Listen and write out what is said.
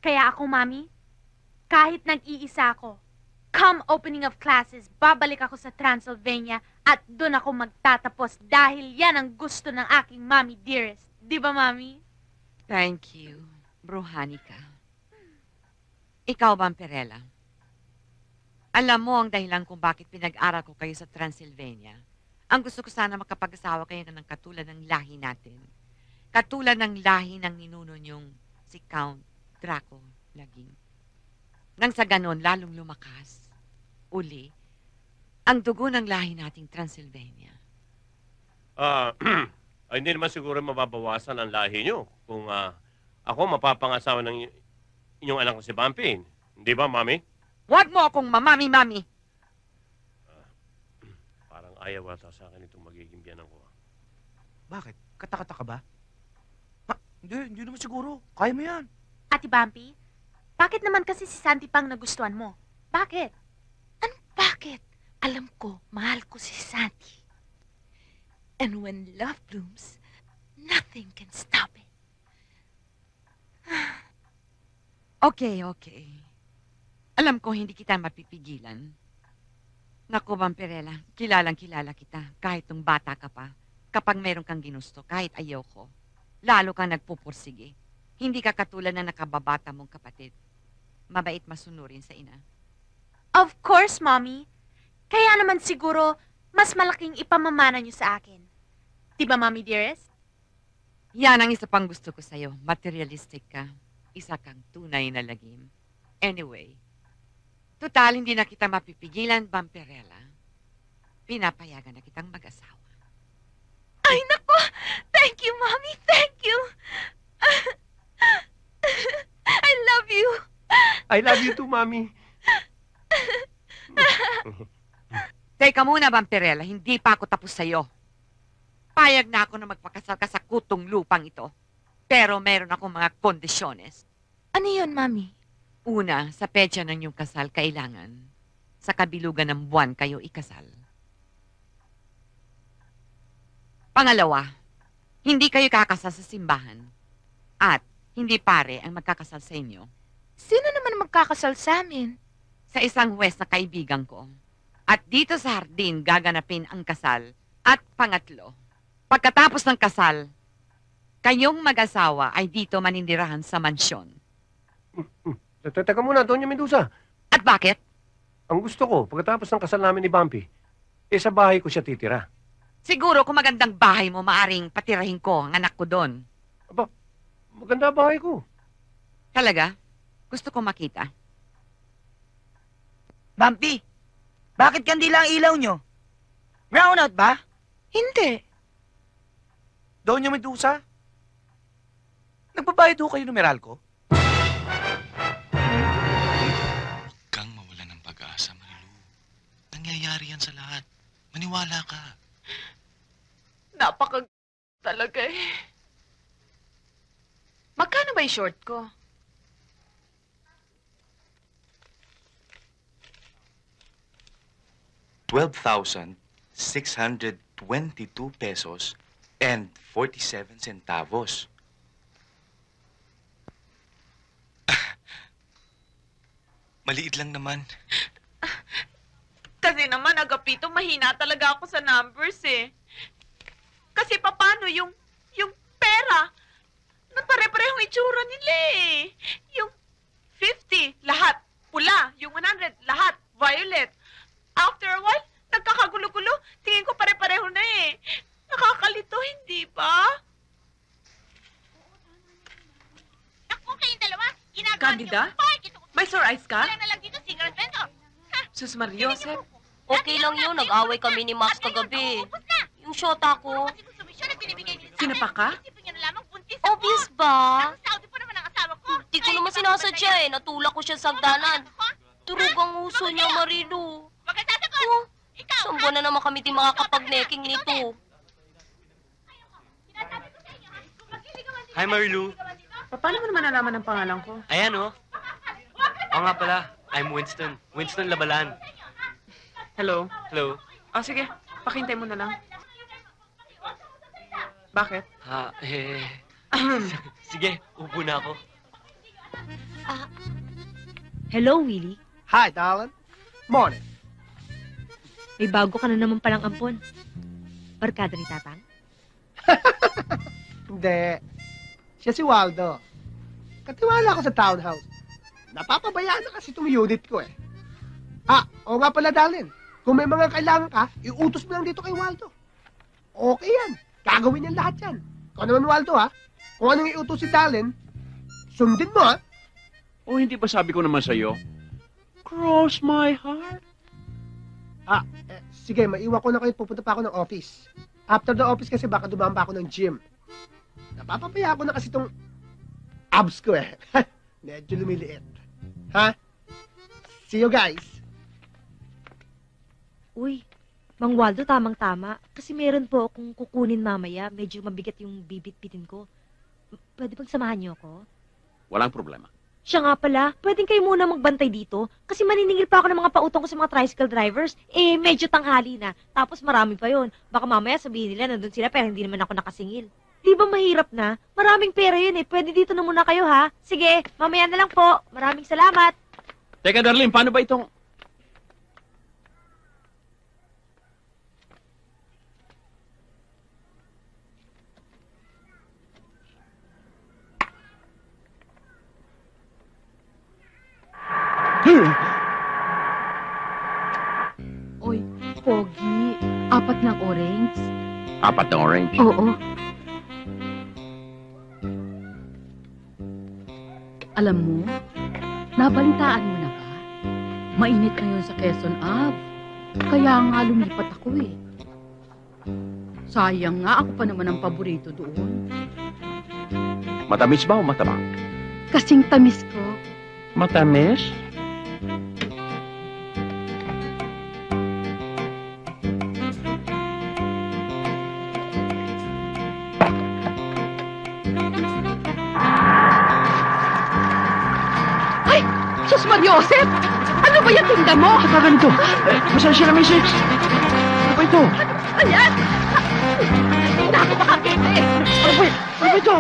Kaya ako, Mami, kahit nag-iisa ako, come opening of classes, babalik ako sa Transylvania at doon ako magtatapos dahil yan ang gusto ng aking Mami dearest. Di ba, Mami? Thank you, Bruhanica. Ikaw, Vampirella. Alam mo ang dahilan kung bakit pinag-aral ko kayo sa Transylvania. Ang gusto ko sana makapag-asawa kayo ng katulad ng lahi natin. Katulad ng lahi ng ninuno niyong si Count Draco Laging. Nang sa ganon, lalong lumakas, uli, ang dugo ng lahi nating Transylvania. Ay, hindi naman siguro mababawasan ang lahi nyo kung ako mapapangasawa ng inyong anak ko si Bumpy. Hindi ba, Mami? Huwag mo akong mamami-mami! Parang ayaw ata sa akin itong magiging biyanan ko. Bakit? Katakata ka ba? Hindi naman siguro. Kaya mo yan. Ate Bumpy, bakit naman kasi si Santi pang nagustuhan mo? Bakit? Anong bakit? Alam ko, mahal ko si Santi. And when love blooms, nothing can stop it. Okay. Alam ko hindi kita mapipigilan. Naku, Vampirella, kilalang-kilala kita. Kahit nung bata ka pa, kapag meron kang ginusto, kahit ayaw ko, lalo kang nagpupursige. Hindi ka katulad na nakababata mong kapatid. Mabait masunurin sa ina. Of course, Mommy. Kaya naman siguro, mas malaking ipamamana niyo sa akin. Diba, Mommy dearest? Yan ang isa pang gusto ko sa'yo. Materialistic ka. Isa kang tunay na lagim. Anyway, total hindi na kita mapipigilan, Vampirella. Pinapayagan na kitang mag-asawa. Ay, naku! Thank you, Mommy! Thank you! I love you! I love you too, Mami. Teka muna, Vampirella. Hindi pa ako tapos sa'yo. Payag na ako na magpakasal ka sa kutong lupang ito. Pero meron akong mga kondisyones. Ano yun, Mommy? Una, sa petsa ng iyong kasal, kailangan sa kabilugan ng buwan kayo ikasal. Pangalawa, hindi kayo kakasal sa simbahan. At hindi pare ang magkakasal sa inyo. Sino naman magkakasal sa amin? Sa isang west na kaibigan ko. At dito sa hardin gaganapin ang kasal. At pangatlo, pagkatapos ng kasal, kayong mag-asawa ay dito manindirahan sa mansyon. Teka muna, Doña Medusa. At bakit? Ang gusto ko, pagkatapos ng kasal namin ni Bumpy, sa bahay ko siya titira. Siguro kung magandang bahay mo, maaring patirahin ko ang anak ko doon. Aba, maganda bahay ko. Talaga? Gusto ko makita. Bumpy, bakit kandila ang ilaw nyo? Brownout ba? Hindi. Doña Medusa? Nagbabayad ho kayo ng Meralco? Huwag kang mawalan ng pag-asa, Marilu. Nangyayari yan sa lahat. Maniwala ka. Talaga eh. Magkano ba yung short ko? ₱12,622 and 47 centavos. Maliit lang naman. Kasi naman, Agapito, mahina talaga ako sa numbers eh. Kasi paano yung pera? Nagpare-parehong itsura nila eh. Yung 50, lahat pula. Yung 100, lahat violet. After a while, nagkakagulo-gulo. Tingin ko pare-pareho na eh. Nakakalito, hindi ba? Naku, kayong dalawa, ginagawa Candida? niyo pa. May sore eyes ka? Wala na lang dito, cigarette vendor. Sus Mariosep. Okay lang yun, nag-away kami ni Max kagabi. Yung shota ko. Sino pa ka? Obvious ba? Di ko naman sinasadya eh. Natulak ko siya sa hagdanan. Turog ang uso niya, Marilu. Oh, saan buwan na naman kami di makakapag-necking nito? Hi, Marilu. Paano mo naman nalaman ang pangalan ko? Ayan, oh. Oo nga pala, I'm Winston. Winston Labalan. Hello? Hello. Sige. Pakintay mo na lang. Bakit? Sige, upo na ako. Hello, Willie. Hi, darling. Morning. May bago ka na naman palang ampon. Barkada ni Tatang? Hindi. Siya si Waldo. Katiwala ko sa townhouse. Napapabayaan na kasi itong unit ko eh. Oo nga pala, darling. Kung may mga kailangan ka, iutos mo lang dito kay Waldo. Okay yan. Gagawin niyan lahat yan. Kung naman, Waldo, ha? Kung anong iutos si darling, sundin mo, ha? O hindi ba sabi ko naman sa'yo? Cross my heart. Sige, maiwan ko na kayo. Pupunta pa ako ng office. After the office kasi baka dumaan pa ako ng gym. Napapapaya ko na kasi itong abs ko eh. Medyo lumiliit. Ha? See you guys. Uy, Mang Waldo, tamang-tama. Kasi meron po akong kukunin mamaya. Medyo mabigat yung bibit-bitin ko. Pwede bang samahan niyo ako? Walang problema. Siya nga pala, pwedeng kayo muna magbantay dito. Kasi maniningil pa ako ng mga pautong ko sa mga tricycle drivers. Medyo tanghali na. Tapos marami pa yon. Baka mamaya sabihin nila nandun sila pero hindi naman ako nakasingil. Di ba mahirap na? Maraming pera yun eh. Pwede dito na muna kayo ha. Sige, mamaya na lang po. Maraming salamat. Teka, Darlene, paano ba itong... Oy, Pogi. 4 ng orange. 4 na orange? Oo. Alam mo, nabalitaan mo na ba? Mainit ngayon sa Quezon Ave. Kaya nga lumipat ako eh. Sayang nga, ako pa naman ang paborito doon. Matamis ba o matabang? Kasing tamis ko. Matamis? Sus Mariosep! Ano ba yung tinda mo? Ano ba ito? Pasensya na, Mrs. Ano ba ito? Ano yan? Hindi na ako makakita eh. Ano ba ito?